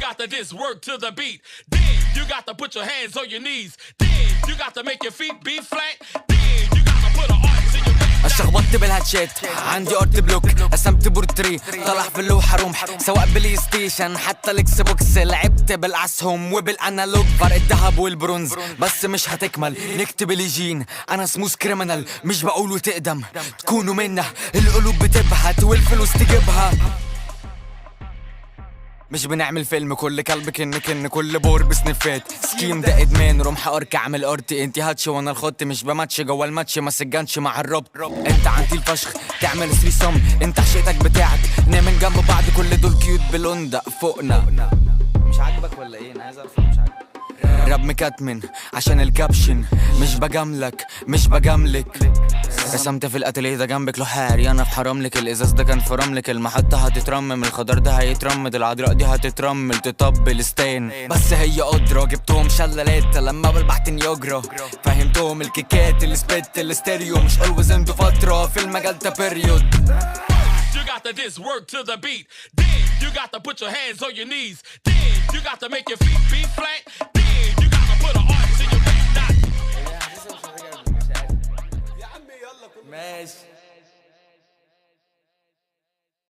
got to just work to the beat. Then you got to put your hands on your knees. Then you got to make your feet be flat. Then you got to put an arch in your back. اشخبطت بالهاتشات عندي ارت بلوك قسمت بورتري طلع في اللوحة رمح سواء بلاي ستيشن حتى الاكس بوكس لعبت بالاسهم وبالانالوج فرق الذهب والبرونز بس مش هتكمل نكتب اليجين انا سموث كريمنال مش بقول وتقدم تكونوا منا القلوب بتبهت والفلوس تجيبها مش بنعمل فيلم كل كلب كن كل بور بسنفات سكيم ده ادمان رمح ارك اعمل ارتي انتي هاتش وانا الخط مش بماتش جوا الماتش ما سجنش مع الرب انت عندي الفشخ تعمل سري سم انت حشيتك بتاعك نايمين جنب بعض كل دول كيوت بلوندا فوقنا مش عاجبك ولا ايه انا عايز اعرف مش عاجبك راب مكتمن عشان الكابشن مش بجاملك مش بجاملك رسمت في الاتيليه ده جنبك لوحاري انا في حراملك الازاز ده كان في رملك المحطه هتترمم الخضار ده هيترمد العذراء دي هتترمل تطبل ستان بس هي قدره جبتهم شلالات لما بلبحت نياجرا فهمتهم الكيكات السبيت الاستيريو مش always انتوا فتره في المجال ده بيريود You got to just work to the beat. Then you got to put your hands on your knees. Then you got to make your feet be flat.